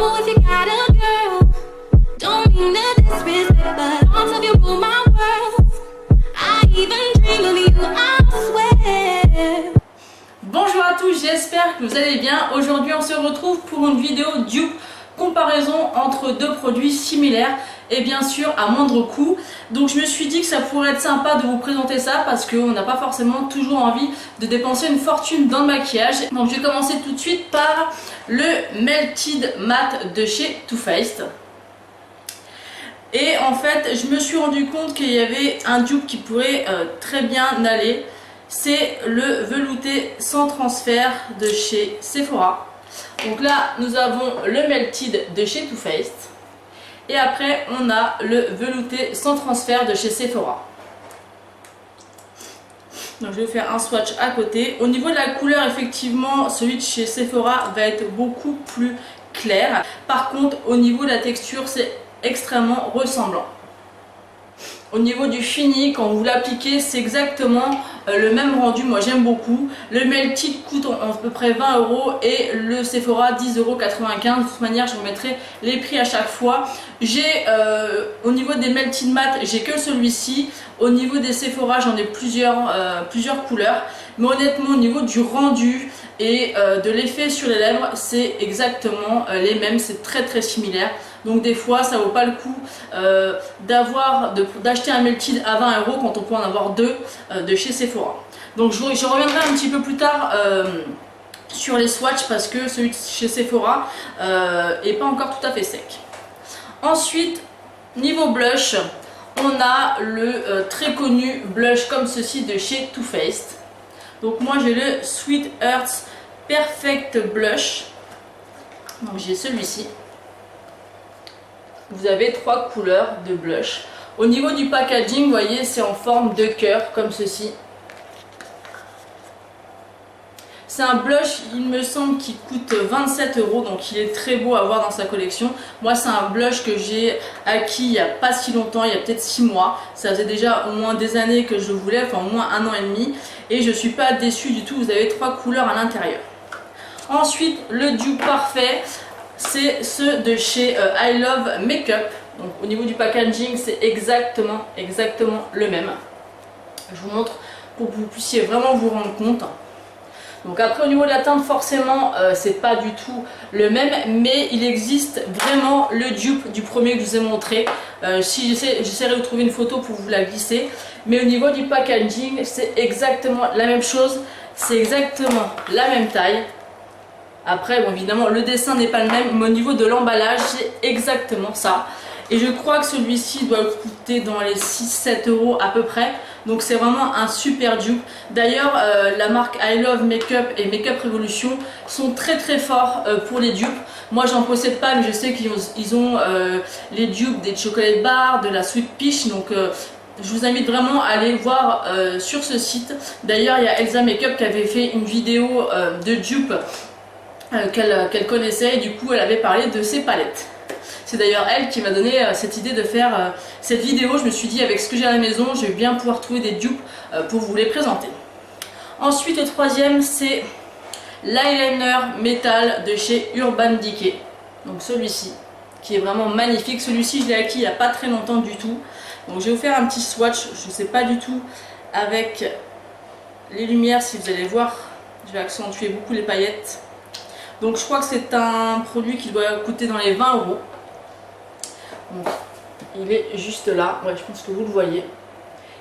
know if you got a girl. Don't mean to disrespect, but all of you rule my world. I even dream of you, I swear. Bonjour à tous, j'espère que vous allez bien. Aujourd'hui on se retrouve pour une vidéo dupe, comparaison entre deux produits similaires et bien sûr à moindre coût. Donc je me suis dit que ça pourrait être sympa de vous présenter ça parce qu'on n'a pas forcément toujours envie de dépenser une fortune dans le maquillage. Donc je vais commencer tout de suite par le Melted Matte de chez Too Faced. Et en fait je me suis rendu compte qu'il y avait un dupe qui pourrait très bien aller. C'est le velouté sans transfert de chez Sephora. Donc là nous avons le Melted de chez Too Faced. Et après on a le velouté sans transfert de chez Sephora. Donc je vais vous faire un swatch à côté. Au niveau de la couleur, effectivement celui de chez Sephora va être beaucoup plus clair. Par contre au niveau de la texture c'est extrêmement ressemblant. Au niveau du fini, quand vous l'appliquez, c'est exactement le même rendu. Moi j'aime beaucoup. Le Melted coûte à peu près 20 € et le Sephora 10,95 €. De toute manière, je vous mettrai les prix à chaque fois. J'ai au niveau des Melted Matte, j'ai que celui-ci. Au niveau des Sephora, j'en ai plusieurs couleurs. Mais honnêtement, au niveau du rendu et de l'effet sur les lèvres, c'est exactement les mêmes. C'est très similaire. Donc des fois ça vaut pas le coup d'acheter un Melted à 20 € quand on peut en avoir deux de chez Sephora. Donc je reviendrai un petit peu plus tard sur les swatchs parce que celui de chez Sephora est pas encore tout à fait sec. Ensuite niveau blush, on a le très connu blush comme ceci de chez Too Faced. Donc moi j'ai le Sweet Earth Perfect Blush. Donc j'ai celui-ci. Vous avez trois couleurs de blush. Au niveau du packaging, vous voyez, c'est en forme de cœur, comme ceci. C'est un blush, il me semble, qui coûte 27 €, donc il est très beau à avoir dans sa collection. Moi, c'est un blush que j'ai acquis il n'y a pas si longtemps, il y a peut-être 6 mois. Ça faisait déjà au moins des années que je voulais, enfin au moins 1 an et demi. Et je ne suis pas déçue du tout, vous avez trois couleurs à l'intérieur. Ensuite, le dupe parfait. C'est ceux de chez I Love Makeup. Donc au niveau du packaging, c'est exactement le même. Je vous montre pour que vous puissiez vraiment vous rendre compte. Donc après au niveau de la teinte, forcément c'est pas du tout le même, mais il existe vraiment le dupe du premier que je vous ai montré. Si j'essaierai de trouver une photo pour vous la glisser. Mais au niveau du packaging, c'est exactement la même chose. C'est exactement la même taille. Après, bon, évidemment, le dessin n'est pas le même, mais au niveau de l'emballage, c'est exactement ça. Et je crois que celui-ci doit coûter dans les 6-7 € à peu près. Donc c'est vraiment un super dupe. D'ailleurs, la marque I Love Makeup et Makeup Revolution sont très forts pour les dupes. Moi, j'en possède pas, mais je sais qu'ils ont les dupes des chocolate bars, de la Sweet Peach. Donc je vous invite vraiment à aller voir sur ce site. D'ailleurs, il y a Elsa Makeup qui avait fait une vidéo de dupes qu'elle connaissait, et du coup elle avait parlé de ses palettes. C'est d'ailleurs elle qui m'a donné cette idée de faire cette vidéo. Je me suis dit avec ce que j'ai à la maison, je vais bien pouvoir trouver des dupes pour vous les présenter. Ensuite le troisième, c'est l'eyeliner métal de chez Urban Decay. Donc celui-ci qui est vraiment magnifique. Celui-ci je l'ai acquis il n'y a pas très longtemps du tout. Donc je vais vous faire un petit swatch. Je ne sais pas du tout avec les lumières si vous allez voir. Je vais accentuer beaucoup les paillettes. Donc je crois que c'est un produit qui doit coûter dans les 20 €. Donc, il est juste là, ouais, je pense que vous le voyez.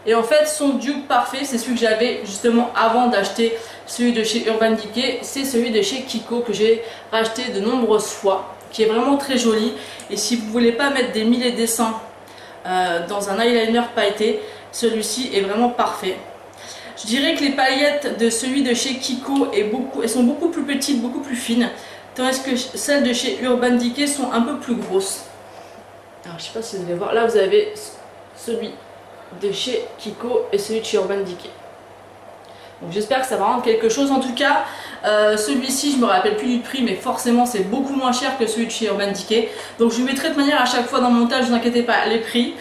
Et en fait son dupe parfait, c'est celui que j'avais justement avant d'acheter celui de chez Urban Decay. C'est celui de chez Kiko que j'ai racheté de nombreuses fois, qui est vraiment très joli. Et si vous ne voulez pas mettre des mille et des cents dans un eyeliner pailleté, celui-ci est vraiment parfait. Je dirais que les paillettes de celui de chez Kiko elles sont beaucoup plus petites, beaucoup plus fines, tandis que celles de chez Urban Decay sont un peu plus grosses. Alors je sais pas si vous allez voir, là vous avez celui de chez Kiko et celui de chez Urban Decay. Donc j'espère que ça va rendre quelque chose. En tout cas, celui-ci, je me rappelle plus du prix, mais forcément c'est beaucoup moins cher que celui de chez Urban Decay. Donc je vous mettrai de manière à chaque fois dans le montage, ne vous inquiétez pas, les prix.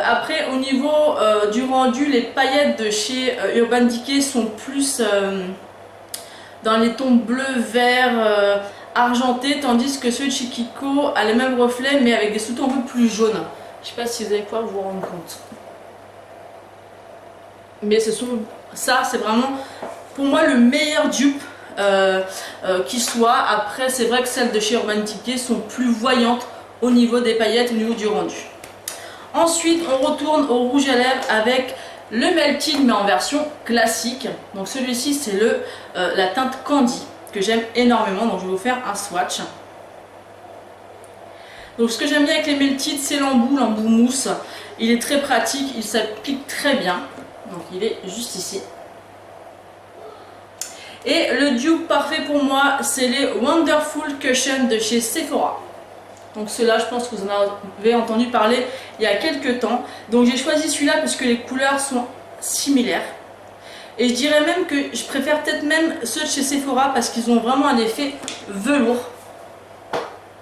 Après au niveau du rendu, les paillettes de chez Urban Decay sont plus dans les tons bleu, vert, argenté, tandis que celui de chez Kiko a les mêmes reflets mais avec des sous-tons un peu plus jaunes. Je sais pas si vous allez pouvoir vous rendre compte. Mais ça c'est vraiment pour moi le meilleur dupe qui soit. Après c'est vrai que celles de chez Urban Decay sont plus voyantes au niveau des paillettes, au niveau du rendu. Ensuite on retourne au rouge à lèvres avec le Melted mais en version classique. Donc celui-ci c'est la teinte Candy que j'aime énormément, donc je vais vous faire un swatch. Donc ce que j'aime bien avec les Melted c'est l'embout mousse. Il est très pratique, il s'applique très bien. Donc il est juste ici. Et le dupe parfait pour moi c'est les Wonderful Cushion de chez Sephora. Donc ceux-là je pense que vous en avez entendu parler il y a quelques temps. Donc j'ai choisi celui-là parce que les couleurs sont similaires. Et je dirais même que je préfère peut-être même ceux de chez Sephora parce qu'ils ont vraiment un effet velours.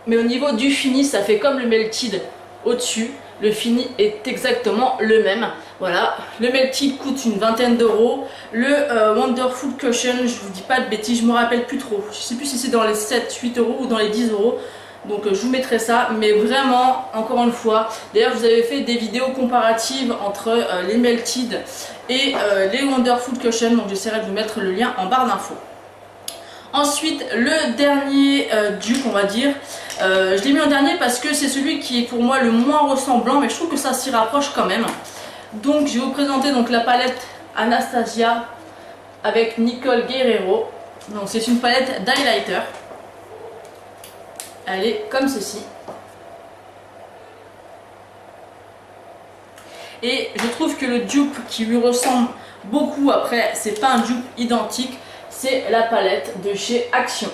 Mais au niveau du fini ça fait comme le Melted au-dessus. Le fini est exactement le même. Voilà, le Melted coûte une vingtaine d'euros. Le Wonderful Cushion, je vous dis pas de bêtises, je me rappelle plus trop. Je sais plus si c'est dans les 7-8 euros ou dans les 10 euros. Donc je vous mettrai ça. Mais vraiment, encore une fois, d'ailleurs je vous avais fait des vidéos comparatives entre les Melted et les Wonderful Cushion. Donc j'essaierai de vous mettre le lien en barre d'infos. Ensuite, le dernier dupe, on va dire, je l'ai mis en dernier parce que c'est celui qui est pour moi le moins ressemblant, mais je trouve que ça s'y rapproche quand même. Donc, je vais vous présenter donc, la palette Anastasia avec Nicole Guerrero. Donc, c'est une palette d'highlighter. Elle est comme ceci. Et je trouve que le dupe qui lui ressemble beaucoup, après, c'est pas un dupe identique. C'est la palette de chez Action.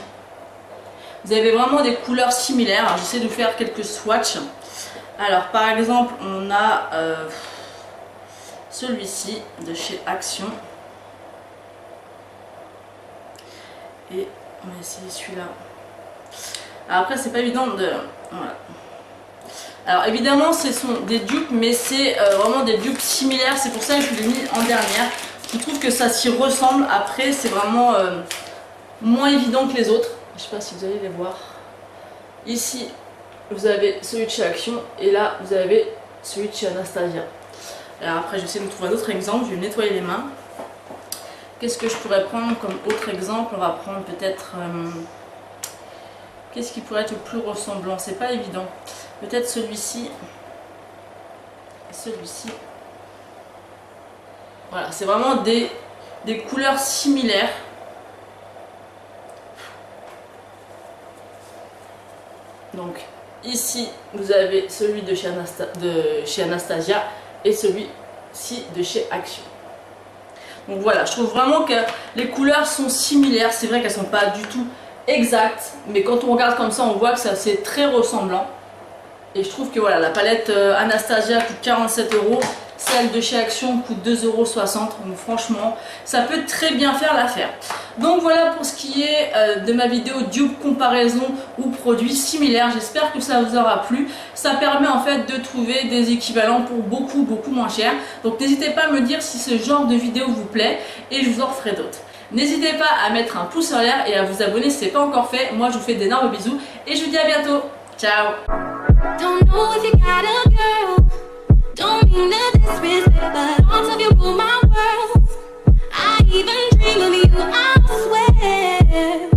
Vous avez vraiment des couleurs similaires. J'essaie de vous faire quelques swatchs. Alors par exemple on a celui-ci de chez Action. Et on va essayer celui-là. Après c'est pas évident de... Voilà. Alors évidemment ce sont des dupes mais c'est vraiment des dupes similaires. C'est pour ça que je l'ai mis en dernière. Je trouve que ça s'y ressemble. Après c'est vraiment moins évident que les autres. Je ne sais pas si vous allez les voir. Ici vous avez celui de chez Action et là vous avez celui de chez Anastasia. Alors après je vais essayer de trouver d'autres exemples. Je vais nettoyer les mains. Qu'est-ce que je pourrais prendre comme autre exemple? On va prendre peut-être... qu'est-ce qui pourrait être le plus ressemblant? C'est pas évident. Peut-être celui-ci. Celui-ci. Voilà, c'est vraiment des couleurs similaires. Donc ici vous avez celui de chez Anastasia et celui-ci de chez Action. Donc voilà, je trouve vraiment que les couleurs sont similaires. C'est vrai qu'elles ne sont pas du tout exactes, mais quand on regarde comme ça on voit que c'est très ressemblant. Et je trouve que voilà, la palette Anastasia coûte 47 euros. Celle de chez Action coûte 2,60 euros. Donc franchement, ça peut très bien faire l'affaire. Donc voilà pour ce qui est de ma vidéo dupe comparaison ou produits similaires. J'espère que ça vous aura plu. Ça permet en fait de trouver des équivalents pour beaucoup moins cher. Donc n'hésitez pas à me dire si ce genre de vidéo vous plaît et je vous en referai d'autres. N'hésitez pas à mettre un pouce en l'air et à vous abonner si ce n'est pas encore fait. Moi je vous fais d'énormes bisous et je vous dis à bientôt. Ciao. Don't know if you got a girl. Don't mean to disrespect, but thoughts of you rule my world. I even dream of you, I swear.